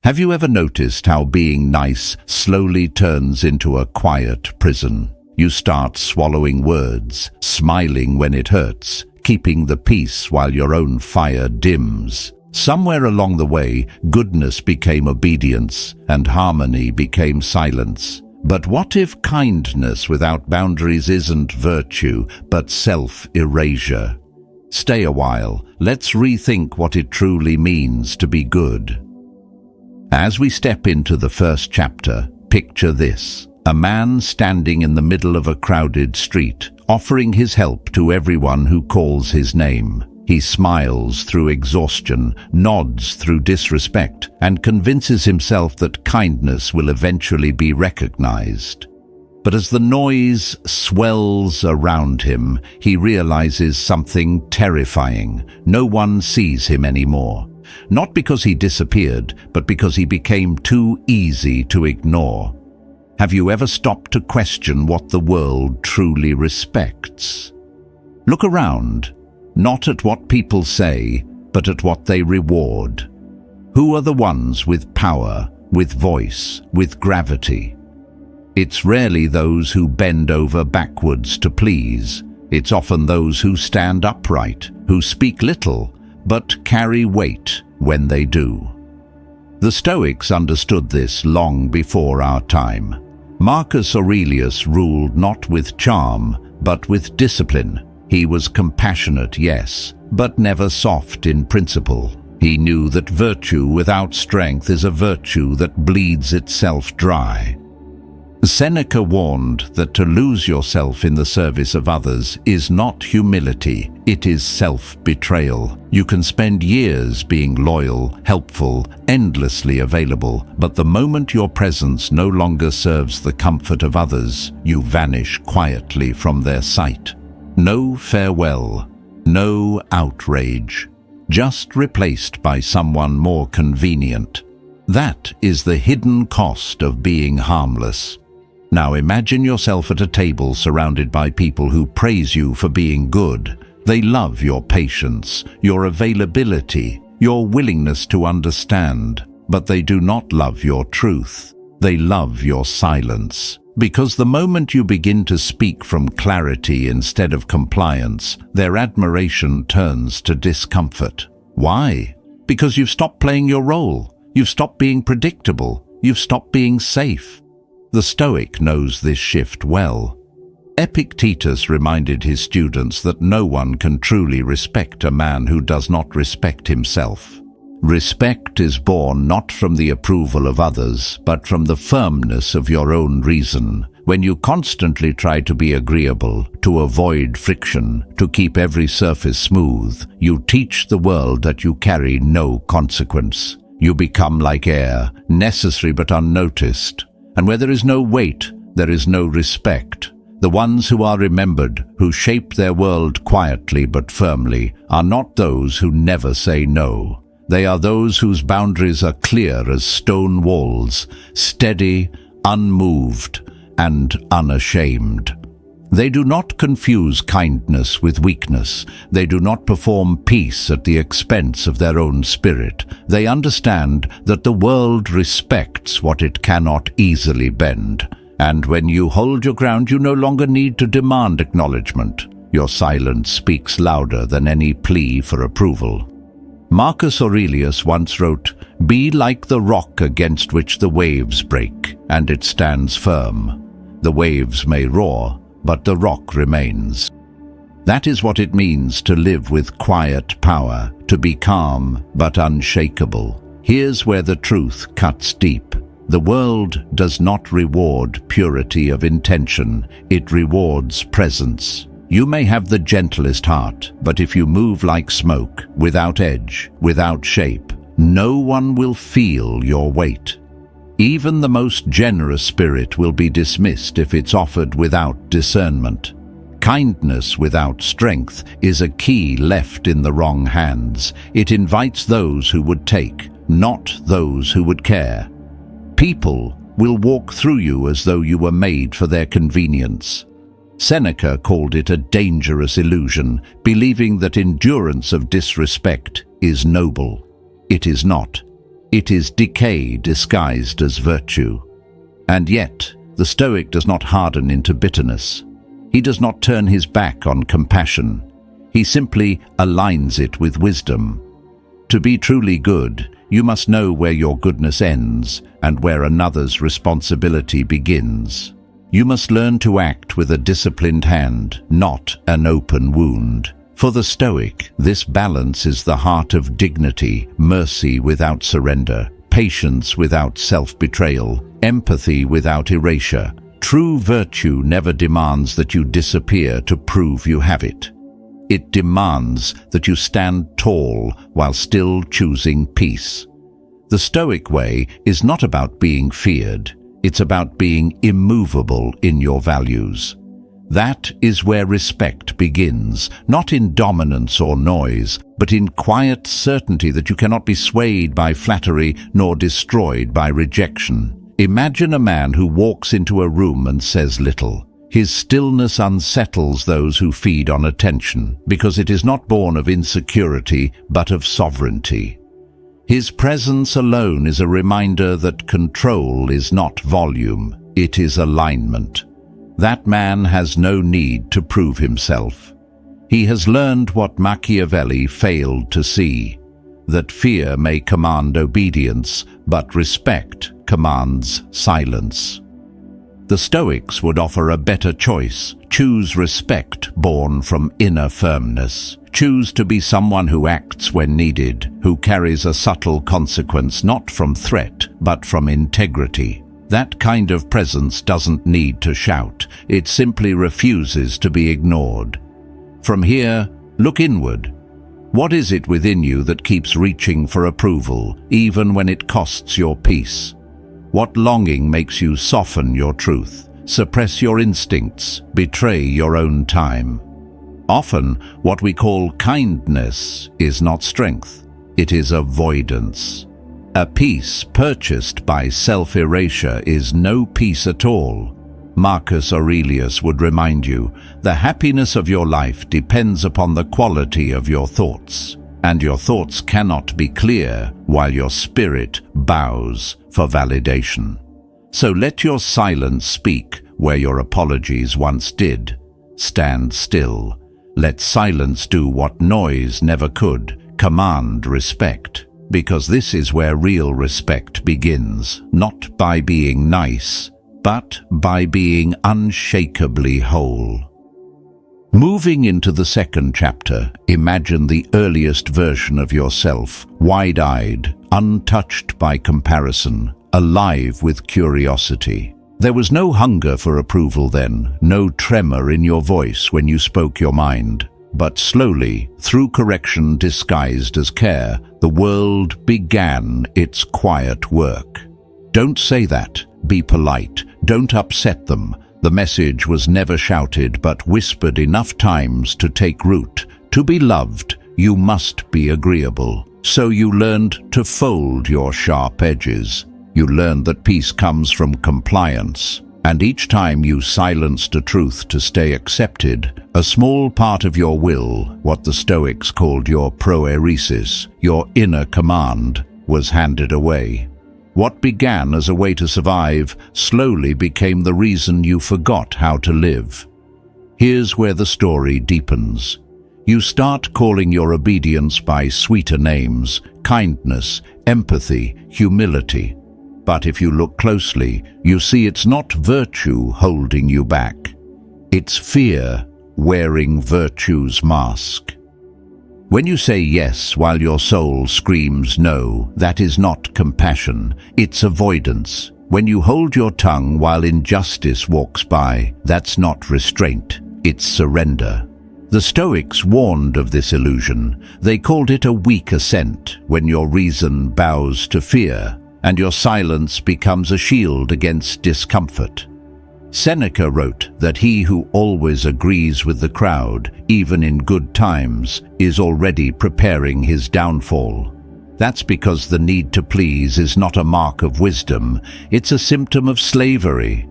Have you ever noticed how being nice slowly turns into a quiet prison? You start swallowing words, smiling when it hurts, keeping the peace while your own fire dims. Somewhere along the way, goodness became obedience and harmony became silence. But what if kindness without boundaries isn't virtue, but self-erasure? Stay a while. Let's rethink what it truly means to be good. As we step into the first chapter, picture this: a man standing in the middle of a crowded street, offering his help to everyone who calls his name. He smiles through exhaustion, nods through disrespect, and convinces himself that kindness will eventually be recognized. But as the noise swells around him, he realizes something terrifying. No one sees him anymore. Not because he disappeared, but because he became too easy to ignore. Have you ever stopped to question what the world truly respects? Look around, not at what people say, but at what they reward. Who are the ones with power, with voice, with gravity? It's rarely those who bend over backwards to please. It's often those who stand upright, who speak little, but carry weight when they do. The Stoics understood this long before our time. Marcus Aurelius ruled not with charm, but with discipline. He was compassionate, yes, but never soft in principle. He knew that virtue without strength is a virtue that bleeds itself dry. Seneca warned that to lose yourself in the service of others is not humility, it is self-betrayal. You can spend years being loyal, helpful, endlessly available, but the moment your presence no longer serves the comfort of others, you vanish quietly from their sight. No farewell, no outrage, just replaced by someone more convenient. That is the hidden cost of being harmless. Now imagine yourself at a table surrounded by people who praise you for being good. They love your patience, your availability, your willingness to understand, but they do not love your truth. They love your silence. Because the moment you begin to speak from clarity instead of compliance, their admiration turns to discomfort. Why? Because you've stopped playing your role. You've stopped being predictable. You've stopped being safe. The Stoic knows this shift well. Epictetus reminded his students that no one can truly respect a man who does not respect himself. Respect is born not from the approval of others, but from the firmness of your own reason. When you constantly try to be agreeable, to avoid friction, to keep every surface smooth, you teach the world that you carry no consequence. You become like air, necessary but unnoticed. And where there is no weight, there is no respect. The ones who are remembered, who shape their world quietly but firmly, are not those who never say no. They are those whose boundaries are clear as stone walls, steady, unmoved, and unashamed. They do not confuse kindness with weakness. They do not perform peace at the expense of their own spirit. They understand that the world respects what it cannot easily bend. And when you hold your ground, you no longer need to demand acknowledgement. Your silence speaks louder than any plea for approval. Marcus Aurelius once wrote, "Be like the rock against which the waves break, and it stands firm. The waves may roar, but the rock remains." That is what it means to live with quiet power, to be calm but unshakable. Here's where the truth cuts deep. The world does not reward purity of intention, it rewards presence. You may have the gentlest heart, but if you move like smoke, without edge, without shape, no one will feel your weight. Even the most generous spirit will be dismissed if it's offered without discernment. Kindness without strength is a key left in the wrong hands. It invites those who would take, not those who would care. People will walk through you as though you were made for their convenience. Seneca called it a dangerous illusion, believing that endurance of disrespect is noble. It is not. It is decay disguised as virtue. And yet, the Stoic does not harden into bitterness. He does not turn his back on compassion. He simply aligns it with wisdom. To be truly good, you must know where your goodness ends and where another's responsibility begins. You must learn to act with a disciplined hand, not an open wound. For the Stoic, this balance is the heart of dignity, mercy without surrender, patience without self-betrayal, empathy without erasure. True virtue never demands that you disappear to prove you have it. It demands that you stand tall while still choosing peace. The Stoic way is not about being feared. It's about being immovable in your values. That is where respect begins, not in dominance or noise, but in quiet certainty that you cannot be swayed by flattery nor destroyed by rejection. Imagine a man who walks into a room and says little. His stillness unsettles those who feed on attention, because it is not born of insecurity, but of sovereignty. His presence alone is a reminder that control is not volume, it is alignment. That man has no need to prove himself. He has learned what Machiavelli failed to see, that fear may command obedience, but respect commands silence. The Stoics would offer a better choice. Choose respect born from inner firmness. Choose to be someone who acts when needed, who carries a subtle consequence not from threat, but from integrity. That kind of presence doesn't need to shout. It simply refuses to be ignored. From here, look inward. What is it within you that keeps reaching for approval, even when it costs your peace? What longing makes you soften your truth, suppress your instincts, betray your own time? Often, what we call kindness is not strength, it is avoidance. A peace purchased by self-erasure is no peace at all. Marcus Aurelius would remind you, the happiness of your life depends upon the quality of your thoughts, and your thoughts cannot be clear while your spirit bows for validation. So let your silence speak where your apologies once did. Stand still. Let silence do what noise never could. Command respect. Because this is where real respect begins, not by being nice, but by being unshakably whole. Moving into the second chapter, imagine the earliest version of yourself, wide-eyed, untouched by comparison, alive with curiosity. There was no hunger for approval then, no tremor in your voice when you spoke your mind. But slowly, through correction disguised as care, the world began its quiet work. Don't say that. Be polite. Don't upset them. The message was never shouted but whispered enough times to take root. To be loved, you must be agreeable. So you learned to fold your sharp edges. You learned that peace comes from compliance. And each time you silenced a truth to stay accepted, a small part of your will, what the Stoics called your proeresis, your inner command, was handed away. What began as a way to survive slowly became the reason you forgot how to live. Here's where the story deepens. You start calling your obedience by sweeter names: kindness, empathy, humility. But if you look closely, you see it's not virtue holding you back. It's fear wearing virtue's mask. When you say yes while your soul screams no, that is not compassion, it's avoidance. When you hold your tongue while injustice walks by, that's not restraint, it's surrender. The Stoics warned of this illusion. They called it a weak assent, when your reason bows to fear, and your silence becomes a shield against discomfort. Seneca wrote that he who always agrees with the crowd, even in good times, is already preparing his downfall. That's because the need to please is not a mark of wisdom, it's a symptom of slavery.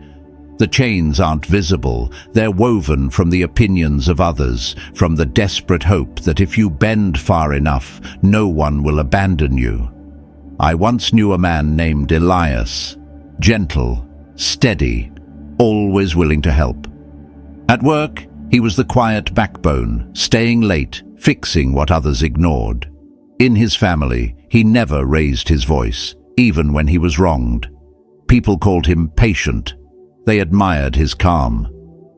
The chains aren't visible, they're woven from the opinions of others, from the desperate hope that if you bend far enough, no one will abandon you. I once knew a man named Elias, gentle, steady, always willing to help. At work, he was the quiet backbone, staying late, fixing what others ignored. In his family, he never raised his voice, even when he was wronged. People called him patient. They admired his calm.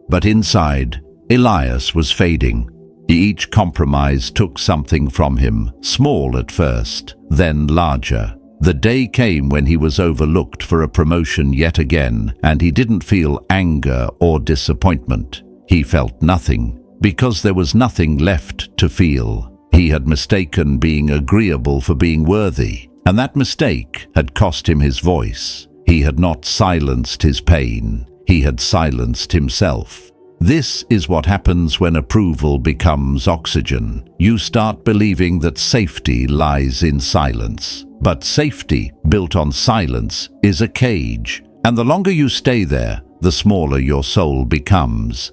But inside, Elias was fading. Each compromise took something from him, small at first, then larger. The day came when he was overlooked for a promotion yet again, and he didn't feel anger or disappointment. He felt nothing, because there was nothing left to feel. He had mistaken being agreeable for being worthy, and that mistake had cost him his voice. He had not silenced his pain, he had silenced himself. This is what happens when approval becomes oxygen. You start believing that safety lies in silence. But safety, built on silence, is a cage, and the longer you stay there, the smaller your soul becomes.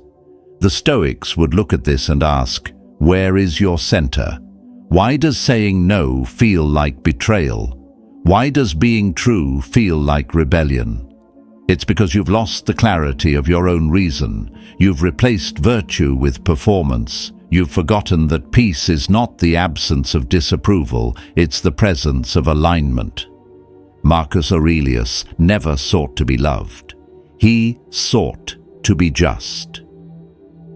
The Stoics would look at this and ask, where is your center? Why does saying no feel like betrayal? Why does being true feel like rebellion? It's because you've lost the clarity of your own reason. You've replaced virtue with performance. You've forgotten that peace is not the absence of disapproval, it's the presence of alignment. Marcus Aurelius never sought to be loved. He sought to be just.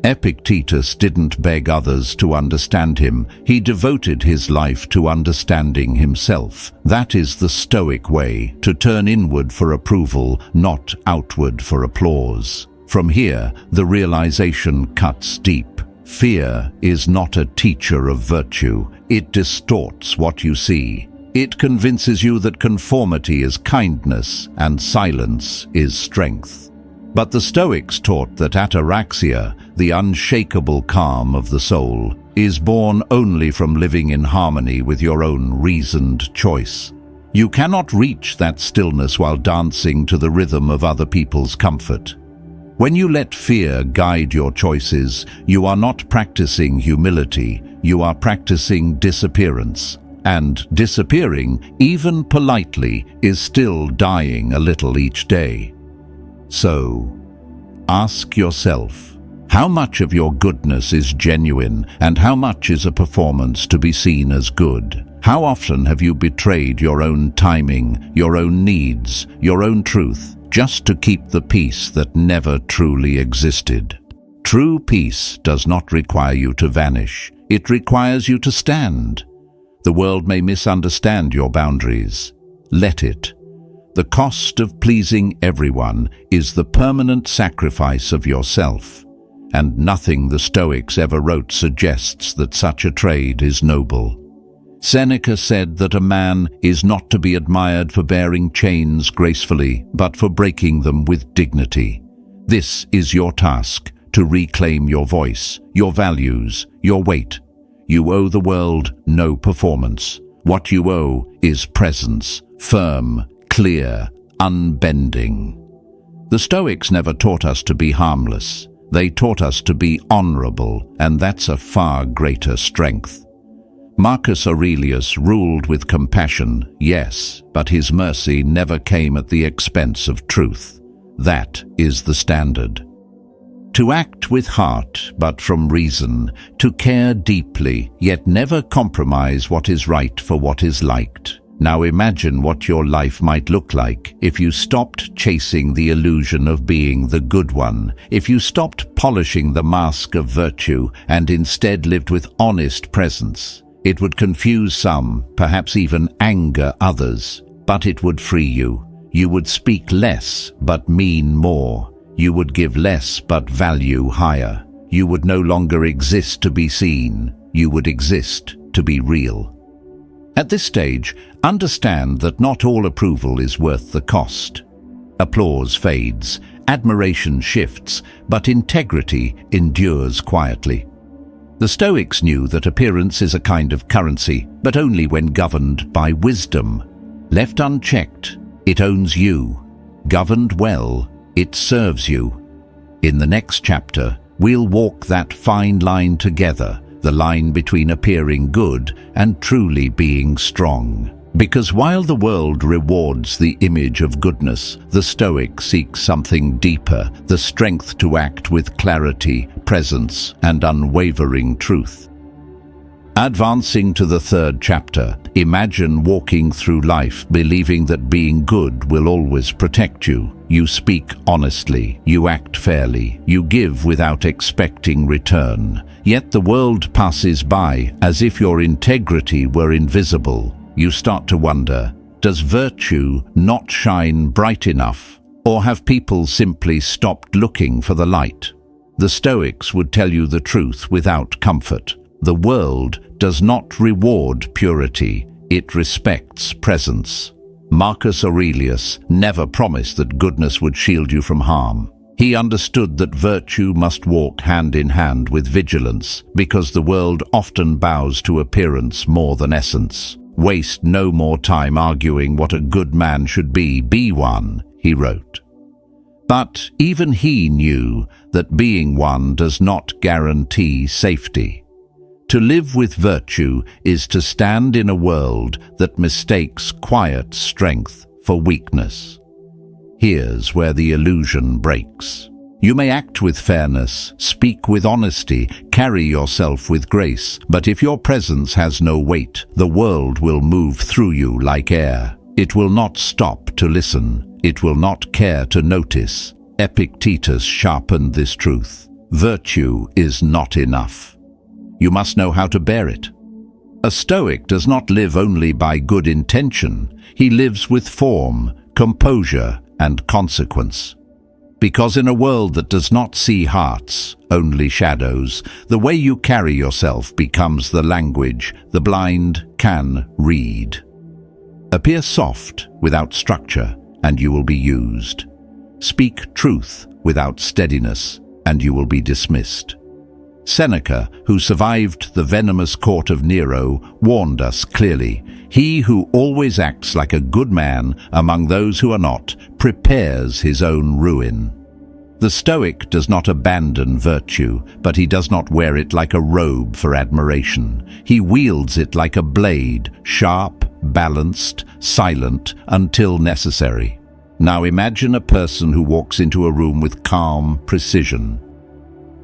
Epictetus didn't beg others to understand him. He devoted his life to understanding himself. That is the Stoic way, to turn inward for approval, not outward for applause. From here, the realization cuts deep. Fear is not a teacher of virtue. It distorts what you see. It convinces you that conformity is kindness and silence is strength. But the Stoics taught that ataraxia, the unshakable calm of the soul, is born only from living in harmony with your own reasoned choice. You cannot reach that stillness while dancing to the rhythm of other people's comfort. When you let fear guide your choices, you are not practicing humility, you are practicing disappearance. And disappearing, even politely, is still dying a little each day. So, ask yourself, how much of your goodness is genuine and how much is a performance to be seen as good? How often have you betrayed your own timing, your own needs, your own truth, just to keep the peace that never truly existed? True peace does not require you to vanish. It requires you to stand. The world may misunderstand your boundaries. Let it. The cost of pleasing everyone is the permanent sacrifice of yourself, and nothing the Stoics ever wrote suggests that such a trade is noble. Seneca said that a man is not to be admired for bearing chains gracefully, but for breaking them with dignity. This is your task, to reclaim your voice, your values, your weight. You owe the world no performance. What you owe is presence, firm, clear, unbending. The Stoics never taught us to be harmless. They taught us to be honorable, and that's a far greater strength. Marcus Aurelius ruled with compassion, yes, but his mercy never came at the expense of truth. That is the standard. To act with heart, but from reason, to care deeply, yet never compromise what is right for what is liked. Now imagine what your life might look like if you stopped chasing the illusion of being the good one, if you stopped polishing the mask of virtue and instead lived with honest presence. It would confuse some, perhaps even anger others, but it would free you. You would speak less, but mean more. You would give less, but value higher. You would no longer exist to be seen. You would exist to be real. At this stage, understand that not all approval is worth the cost. Applause fades, admiration shifts, but integrity endures quietly. The Stoics knew that appearance is a kind of currency, but only when governed by wisdom. Left unchecked, it owns you. Governed well, it serves you. In the next chapter, we'll walk that fine line together, the line between appearing good and truly being strong. Because while the world rewards the image of goodness, the Stoic seeks something deeper, the strength to act with clarity, presence, and unwavering truth. Advancing to the third chapter, imagine walking through life believing that being good will always protect you. You speak honestly, you act fairly, you give without expecting return. Yet the world passes by as if your integrity were invisible. You start to wonder, does virtue not shine bright enough? Or have people simply stopped looking for the light? The Stoics would tell you the truth without comfort. The world does not reward purity, it respects presence. Marcus Aurelius never promised that goodness would shield you from harm. He understood that virtue must walk hand in hand with vigilance, because the world often bows to appearance more than essence. Waste no more time arguing what a good man should be one, he wrote. But even he knew that being one does not guarantee safety. To live with virtue is to stand in a world that mistakes quiet strength for weakness. Here's where the illusion breaks. You may act with fairness, speak with honesty, carry yourself with grace, but if your presence has no weight, the world will move through you like air. It will not stop to listen. It will not care to notice. Epictetus sharpened this truth. Virtue is not enough. You must know how to bear it. A Stoic does not live only by good intention. He lives with form, composure, and consequence. Because in a world that does not see hearts, only shadows, the way you carry yourself becomes the language the blind can read. Appear soft without structure, and you will be used. Speak truth without steadiness, and you will be dismissed. Seneca, who survived the venomous court of Nero, warned us clearly, "He who always acts like a good man among those who are not, prepares his own ruin." The Stoic does not abandon virtue, but he does not wear it like a robe for admiration. He wields it like a blade, sharp, balanced, silent, until necessary. Now imagine a person who walks into a room with calm precision.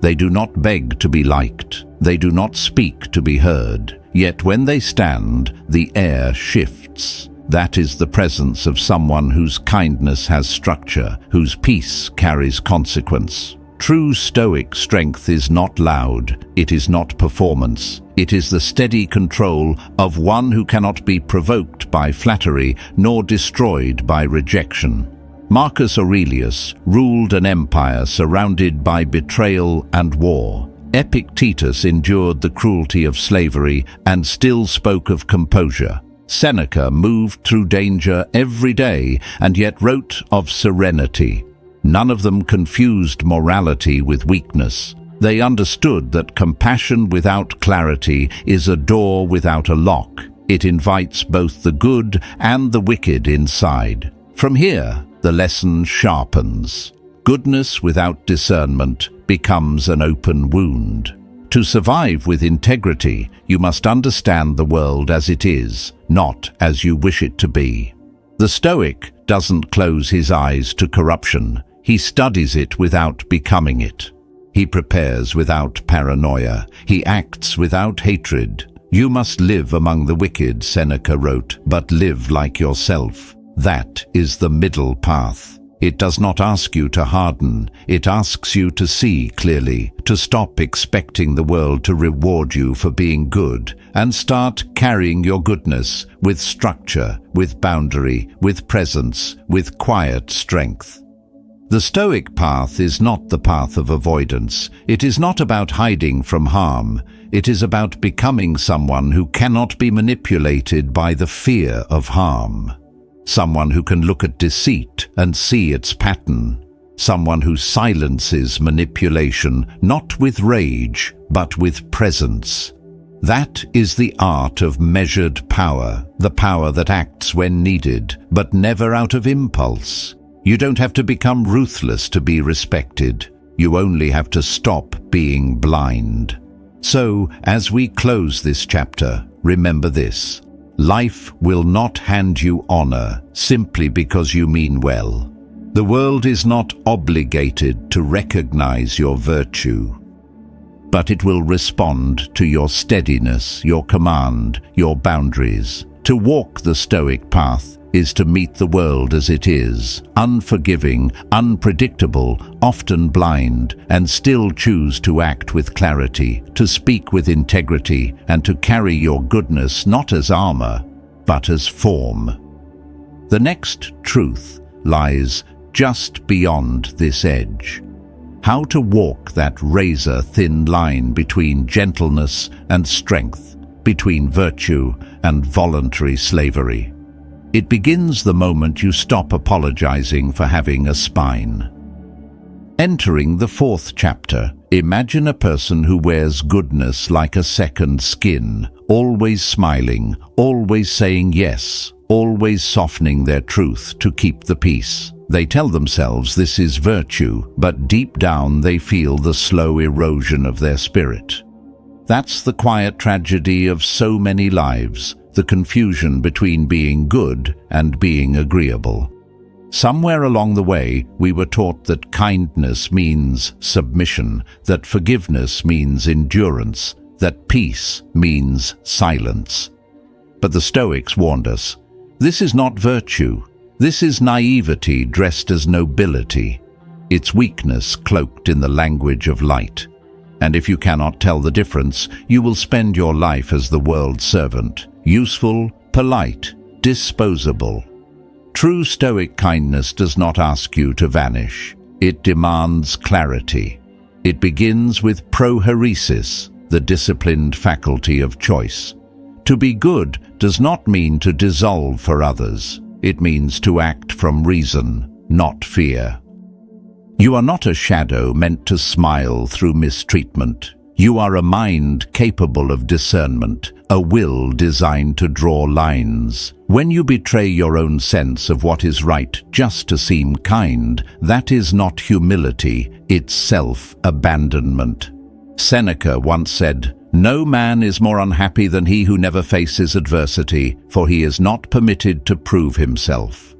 They do not beg to be liked. They do not speak to be heard. Yet when they stand, the air shifts. That is the presence of someone whose kindness has structure, whose peace carries consequence. True Stoic strength is not loud. It is not performance. It is the steady control of one who cannot be provoked by flattery nor destroyed by rejection. Marcus Aurelius ruled an empire surrounded by betrayal and war. Epictetus endured the cruelty of slavery and still spoke of composure. Seneca moved through danger every day and yet wrote of serenity. None of them confused morality with weakness. They understood that compassion without clarity is a door without a lock. It invites both the good and the wicked inside. From here, the lesson sharpens. Goodness without discernment becomes an open wound. To survive with integrity, you must understand the world as it is, not as you wish it to be. The Stoic doesn't close his eyes to corruption. He studies it without becoming it. He prepares without paranoia. He acts without hatred. You must live among the wicked, Seneca wrote, but live like yourself. That is the middle path. It does not ask you to harden. It asks you to see clearly, to stop expecting the world to reward you for being good, and start carrying your goodness with structure, with boundary, with presence, with quiet strength. The Stoic path is not the path of avoidance. It is not about hiding from harm. It is about becoming someone who cannot be manipulated by the fear of harm. Someone who can look at deceit and see its pattern. Someone who silences manipulation, not with rage, but with presence. That is the art of measured power, the power that acts when needed, but never out of impulse. You don't have to become ruthless to be respected. You only have to stop being blind. So, as we close this chapter, remember this. Life will not hand you honor simply because you mean well. The world is not obligated to recognize your virtue, but it will respond to your steadiness, your command, your boundaries. To walk the Stoic path is to meet the world as it is, unforgiving, unpredictable, often blind, and still choose to act with clarity, to speak with integrity, and to carry your goodness not as armor, but as form. The next truth lies just beyond this edge. How to walk that razor-thin line between gentleness and strength, between virtue and voluntary slavery. It begins the moment you stop apologizing for having a spine. Entering the fourth chapter, imagine a person who wears goodness like a second skin, always smiling, always saying yes, always softening their truth to keep the peace. They tell themselves this is virtue, but deep down they feel the slow erosion of their spirit. That's the quiet tragedy of so many lives, the confusion between being good and being agreeable. Somewhere along the way, we were taught that kindness means submission, that forgiveness means endurance, that peace means silence. But the Stoics warned us, this is not virtue. This is naivety dressed as nobility. It's weakness cloaked in the language of light. And if you cannot tell the difference, you will spend your life as the world's servant, useful, polite, disposable. True Stoic kindness does not ask you to vanish. It demands clarity. It begins with prohairesis, the disciplined faculty of choice. To be good does not mean to dissolve for others. It means to act from reason, not fear. You are not a shadow meant to smile through mistreatment. You are a mind capable of discernment, a will designed to draw lines. When you betray your own sense of what is right just to seem kind, that is not humility, it's self-abandonment. Seneca once said, "No man is more unhappy than he who never faces adversity, for he is not permitted to prove himself."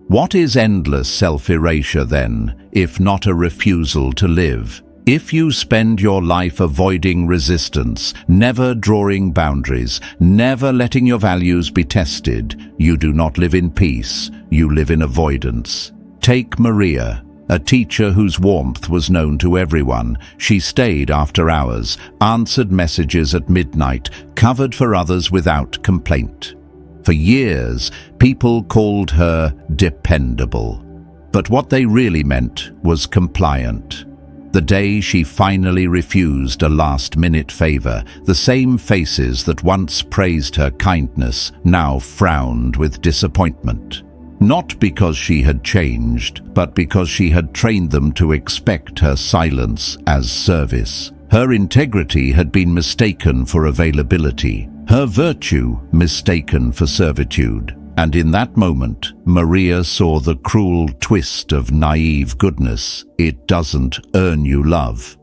What is endless self-erasure then, if not a refusal to live? If you spend your life avoiding resistance, never drawing boundaries, never letting your values be tested, you do not live in peace, you live in avoidance. Take Maria, a teacher whose warmth was known to everyone. She stayed after hours, answered messages at midnight, covered for others without complaint. For years, people called her dependable. But what they really meant was compliant. The day she finally refused a last-minute favor, the same faces that once praised her kindness now frowned with disappointment. Not because she had changed, but because she had trained them to expect her silence as service. Her integrity had been mistaken for availability, her virtue mistaken for servitude. And in that moment, Maria saw the cruel twist of naive goodness. It doesn't earn you love.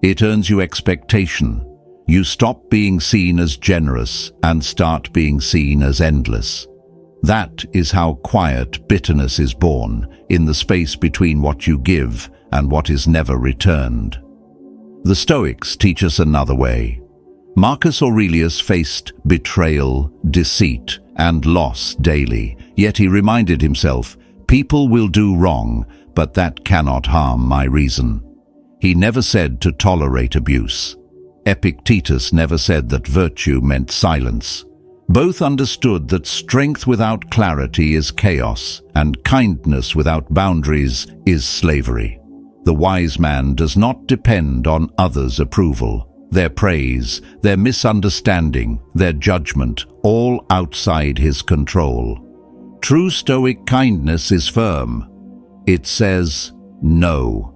It earns you expectation. You stop being seen as generous and start being seen as endless. That is how quiet bitterness is born, in the space between what you give and what is never returned. The Stoics teach us another way. Marcus Aurelius faced betrayal, deceit, and loss daily, yet he reminded himself, "People will do wrong, but that cannot harm my reason." He never said to tolerate abuse. Epictetus never said that virtue meant silence. Both understood that strength without clarity is chaos, and kindness without boundaries is slavery. The wise man does not depend on others' approval, their praise, their misunderstanding, their judgment, all outside his control. True Stoic kindness is firm. It says no.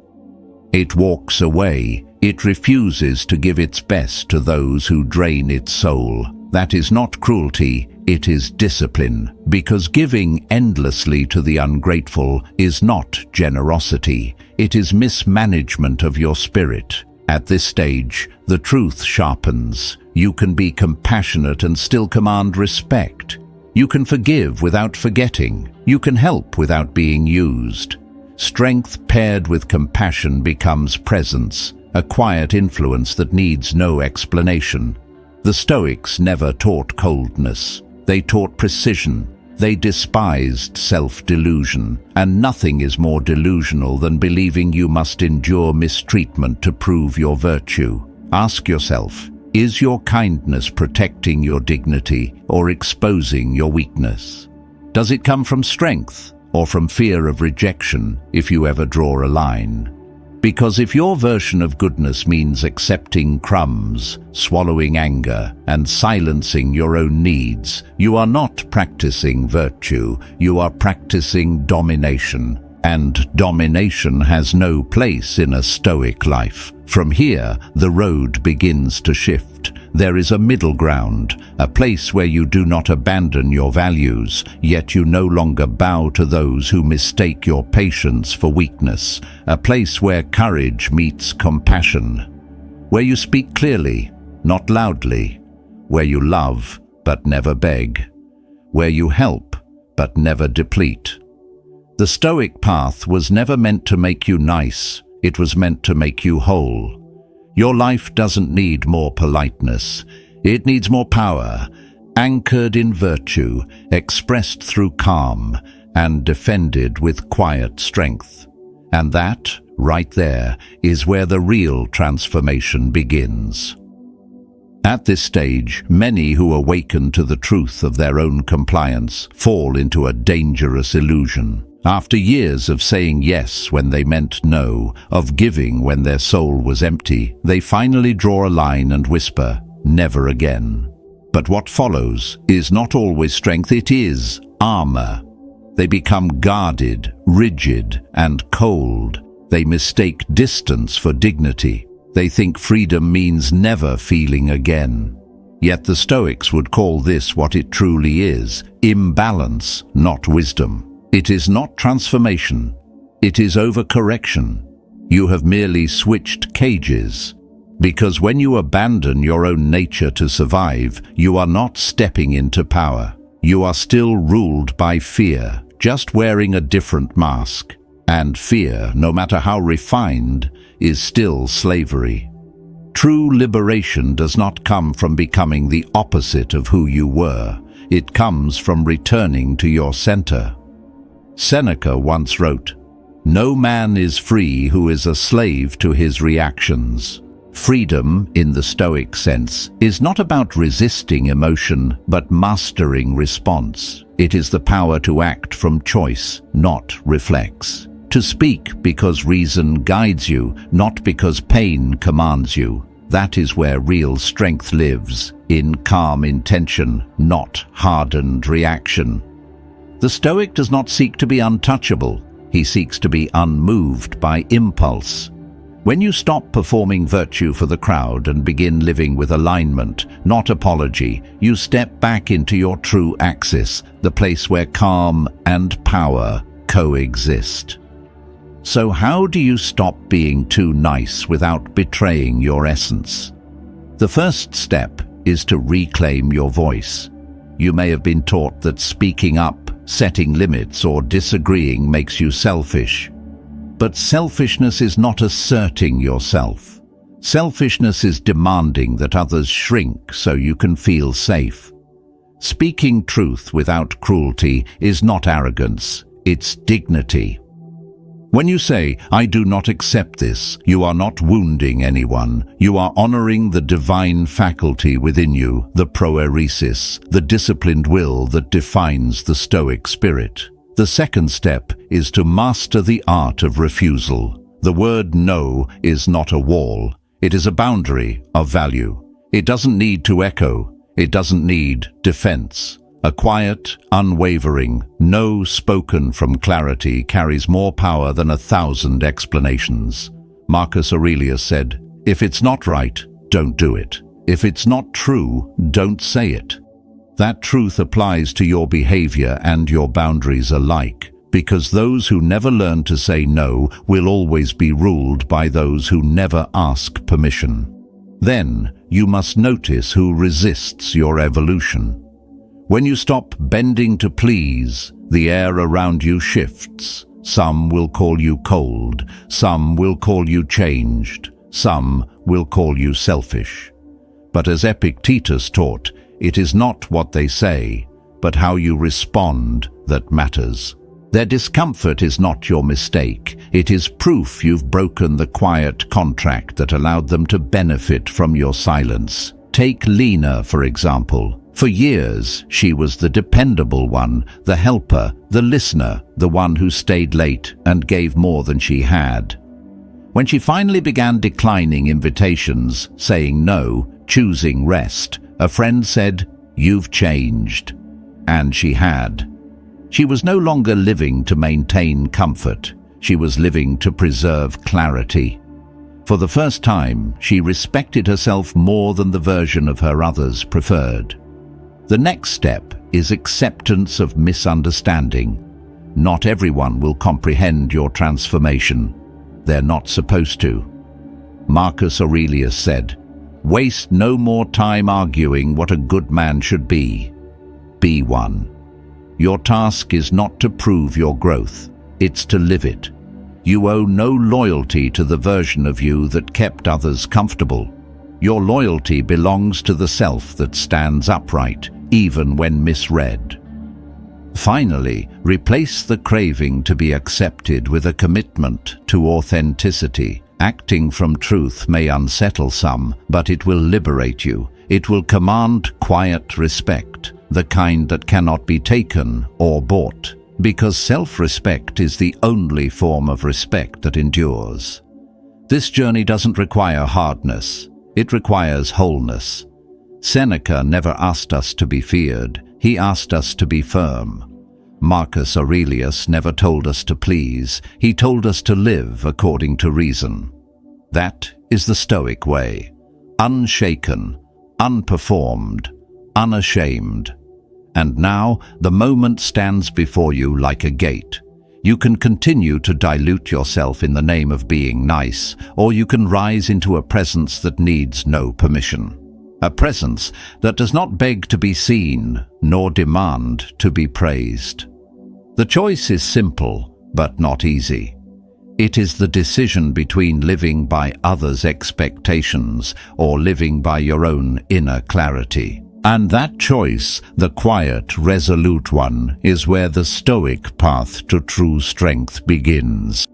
It walks away. It refuses to give its best to those who drain its soul. That is not cruelty, it is discipline, because giving endlessly to the ungrateful is not generosity, it is mismanagement of your spirit. At this stage, the truth sharpens. You can be compassionate and still command respect. You can forgive without forgetting. You can help without being used. Strength paired with compassion becomes presence, a quiet influence that needs no explanation. The Stoics never taught coldness. They taught precision. They despised self-delusion, and nothing is more delusional than believing you must endure mistreatment to prove your virtue. Ask yourself, is your kindness protecting your dignity or exposing your weakness? Does it come from strength or from fear of rejection if you ever draw a line? Because if your version of goodness means accepting crumbs, swallowing anger, and silencing your own needs, you are not practicing virtue, you are practicing domination. And domination has no place in a Stoic life. From here, the road begins to shift. There is a middle ground, a place where you do not abandon your values, yet you no longer bow to those who mistake your patience for weakness, a place where courage meets compassion, where you speak clearly, not loudly, where you love but never beg, where you help but never deplete. The Stoic path was never meant to make you nice, it was meant to make you whole. Your life doesn't need more politeness, it needs more power, anchored in virtue, expressed through calm, and defended with quiet strength. And that, right there, is where the real transformation begins. At this stage, many who awaken to the truth of their own compliance fall into a dangerous illusion. After years of saying yes when they meant no, of giving when their soul was empty, they finally draw a line and whisper, "Never again." But what follows is not always strength, it is armor. They become guarded, rigid, and cold. They mistake distance for dignity. They think freedom means never feeling again. Yet the Stoics would call this what it truly is, imbalance, not wisdom. It is not transformation, it is overcorrection. You have merely switched cages. Because when you abandon your own nature to survive, you are not stepping into power. You are still ruled by fear, just wearing a different mask. And fear, no matter how refined, is still slavery. True liberation does not come from becoming the opposite of who you were. It comes from returning to your center. Seneca once wrote, "No man is free who is a slave to his reactions." Freedom, in the Stoic sense, is not about resisting emotion, but mastering response. It is the power to act from choice, not reflex. To speak because reason guides you, not because pain commands you. That is where real strength lives, in calm intention, not hardened reaction. The Stoic does not seek to be untouchable, he seeks to be unmoved by impulse. When you stop performing virtue for the crowd and begin living with alignment, not apology, you step back into your true axis, the place where calm and power coexist. So how do you stop being too nice without betraying your essence? The first step is to reclaim your voice. You may have been taught that speaking up, setting limits, or disagreeing makes you selfish. But selfishness is not asserting yourself. Selfishness is demanding that others shrink so you can feel safe. Speaking truth without cruelty is not arrogance, it's dignity. When you say, "I do not accept this," you are not wounding anyone. You are honoring the divine faculty within you, the proeresis, the disciplined will that defines the Stoic spirit. The second step is to master the art of refusal. The word no is not a wall. It is a boundary of value. It doesn't need to echo. It doesn't need defense. A quiet, unwavering, no spoken from clarity carries more power than 1,000 explanations. Marcus Aurelius said, "If it's not right, don't do it. If it's not true, don't say it." That truth applies to your behavior and your boundaries alike, because those who never learn to say no will always be ruled by those who never ask permission. Then, you must notice who resists your evolution. When you stop bending to please, the air around you shifts. Some will call you cold, some will call you changed, some will call you selfish. But as Epictetus taught, it is not what they say, but how you respond that matters. Their discomfort is not your mistake. It is proof you've broken the quiet contract that allowed them to benefit from your silence. Take Lena, for example. For years, she was the dependable one, the helper, the listener, the one who stayed late and gave more than she had. When she finally began declining invitations, saying no, choosing rest, a friend said, "You've changed." And she had. She was no longer living to maintain comfort. She was living to preserve clarity. For the first time, she respected herself more than the version of her others preferred. The next step is acceptance of misunderstanding. Not everyone will comprehend your transformation. They're not supposed to. Marcus Aurelius said, "Waste no more time arguing what a good man should be. Be one." Your task is not to prove your growth, it's to live it. You owe no loyalty to the version of you that kept others comfortable. Your loyalty belongs to the self that stands upright, even when misread. Finally, replace the craving to be accepted with a commitment to authenticity. Acting from truth may unsettle some, but it will liberate you. It will command quiet respect, the kind that cannot be taken or bought, because self-respect is the only form of respect that endures. This journey doesn't require hardness, it requires wholeness. Seneca never asked us to be feared, he asked us to be firm. Marcus Aurelius never told us to please, he told us to live according to reason. That is the Stoic way. Unshaken, unperformed, unashamed. And now the moment stands before you like a gate. You can continue to dilute yourself in the name of being nice, or you can rise into a presence that needs no permission. A presence that does not beg to be seen, nor demand to be praised. The choice is simple, but not easy. It is the decision between living by others' expectations or living by your own inner clarity. And that choice, the quiet, resolute one, is where the Stoic path to true strength begins.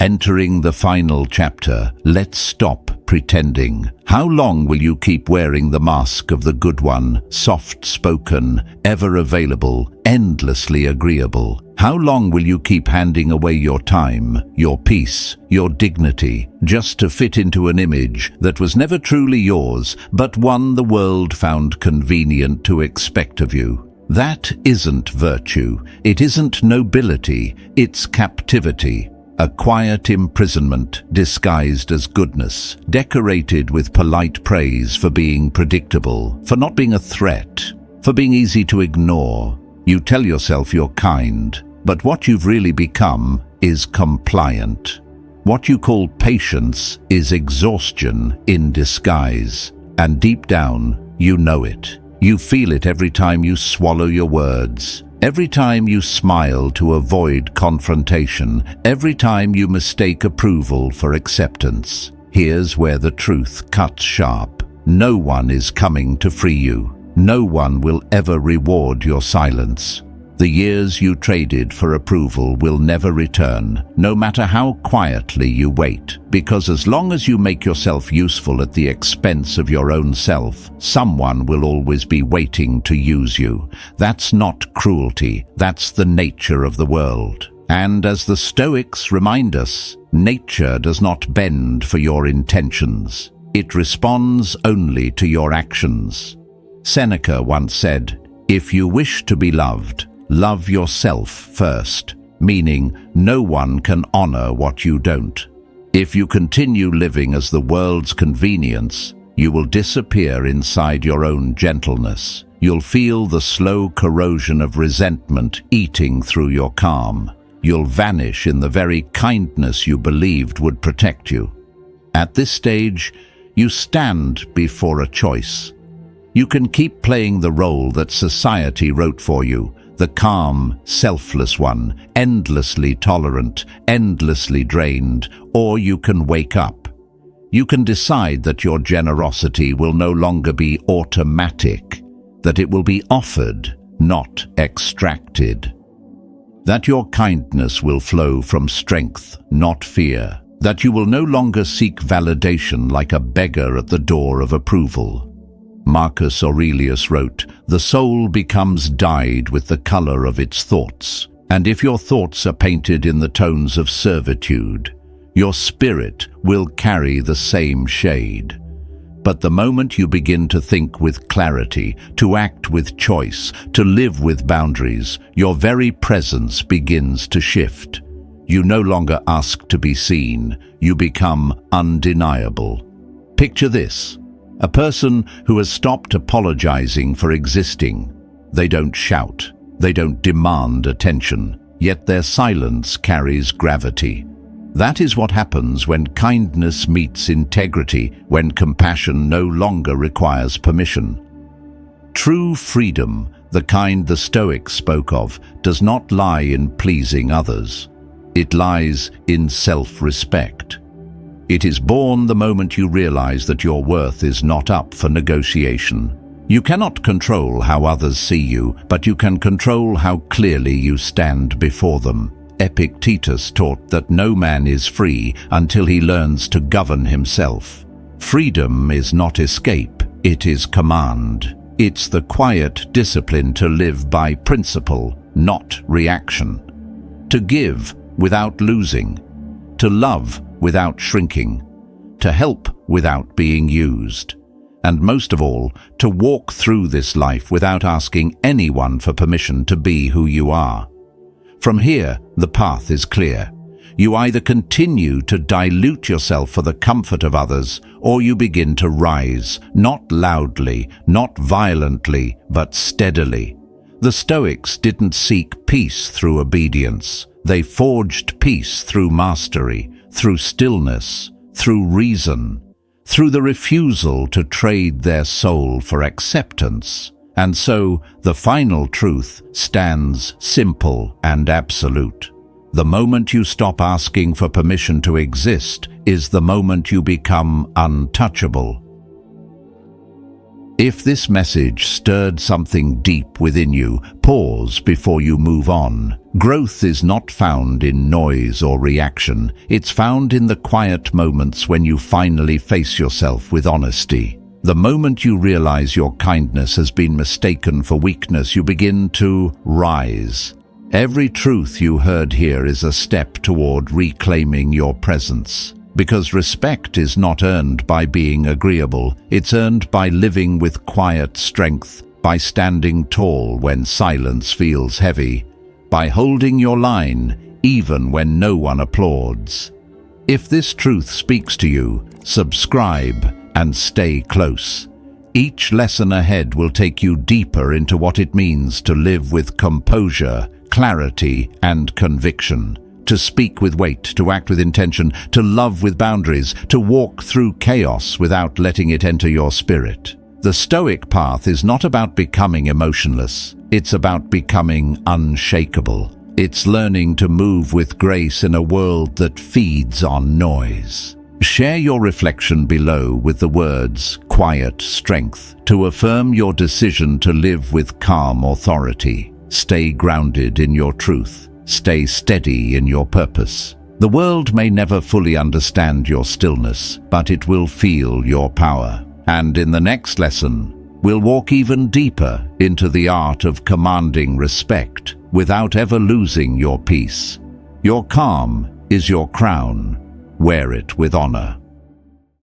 Entering the final chapter, let's stop pretending. How long will you keep wearing the mask of the good one, soft-spoken, ever-available, endlessly agreeable? How long will you keep handing away your time, your peace, your dignity, just to fit into an image that was never truly yours, but one the world found convenient to expect of you? That isn't virtue, it isn't nobility, it's captivity. A quiet imprisonment disguised as goodness, decorated with polite praise for being predictable, for not being a threat, for being easy to ignore. You tell yourself you're kind, but what you've really become is compliant. What you call patience is exhaustion in disguise, and deep down, you know it. You feel it every time you swallow your words. Every time you smile to avoid confrontation, every time you mistake approval for acceptance. Here's where the truth cuts sharp. No one is coming to free you. No one will ever reward your silence. The years you traded for approval will never return, no matter how quietly you wait, because as long as you make yourself useful at the expense of your own self, someone will always be waiting to use you. That's not cruelty, that's the nature of the world. And as the Stoics remind us, nature does not bend for your intentions. It responds only to your actions. Seneca once said, "If you wish to be loved, love yourself first," meaning no one can honor what you don't. If you continue living as the world's convenience, you will disappear inside your own gentleness. You'll feel the slow corrosion of resentment eating through your calm. You'll vanish in the very kindness you believed would protect you. At this stage, You stand before a choice. You can keep playing the role that society wrote for you, the calm, selfless one, endlessly tolerant, endlessly drained, or you can wake up. You can decide that your generosity will no longer be automatic, that it will be offered, not extracted. That your kindness will flow from strength, not fear. That you will no longer seek validation like a beggar at the door of approval. Marcus Aurelius wrote, "The soul becomes dyed with the color of its thoughts, and if your thoughts are painted in the tones of servitude, your spirit will carry the same shade. But the moment you begin to think with clarity, to act with choice, to live with boundaries, your very presence begins to shift. You no longer ask to be seen, you become undeniable." Picture this. A person who has stopped apologizing for existing. They don't shout, they don't demand attention, yet their silence carries gravity. That is what happens when kindness meets integrity, when compassion no longer requires permission. True freedom, the kind the Stoics spoke of, does not lie in pleasing others. It lies in self-respect. It is born the moment you realize that your worth is not up for negotiation. You cannot control how others see you, but you can control how clearly you stand before them. Epictetus taught that no man is free until he learns to govern himself. Freedom is not escape, it is command. It's the quiet discipline to live by principle, not reaction. To give without losing. To love without shrinking. To help without being used. And most of all, to walk through this life without asking anyone for permission to be who you are. From here, the path is clear. You either continue to dilute yourself for the comfort of others, or you begin to rise, not loudly, not violently, but steadily. The Stoics didn't seek peace through obedience. They forged peace through mastery, through stillness, through reason, through the refusal to trade their soul for acceptance. And so, the final truth stands simple and absolute. The moment you stop asking for permission to exist is the moment you become untouchable. If this message stirred something deep within you, pause before you move on. Growth is not found in noise or reaction. It's found in the quiet moments when you finally face yourself with honesty. The moment you realize your kindness has been mistaken for weakness, you begin to rise. Every truth you heard here is a step toward reclaiming your presence. Because respect is not earned by being agreeable, it's earned by living with quiet strength, by standing tall when silence feels heavy, by holding your line even when no one applauds. If this truth speaks to you, subscribe and stay close. Each lesson ahead will take you deeper into what it means to live with composure, clarity, and conviction. To speak with weight, to act with intention, to love with boundaries, to walk through chaos without letting it enter your spirit. The Stoic path is not about becoming emotionless. It's about becoming unshakable. It's learning to move with grace in a world that feeds on noise. Share your reflection below with the words "quiet strength" to affirm your decision to live with calm authority. Stay grounded in your truth. Stay steady in your purpose. The world may never fully understand your stillness, but it will feel your power. And in the next lesson, we'll walk even deeper into the art of commanding respect without ever losing your peace. Your calm is your crown. Wear it with honor.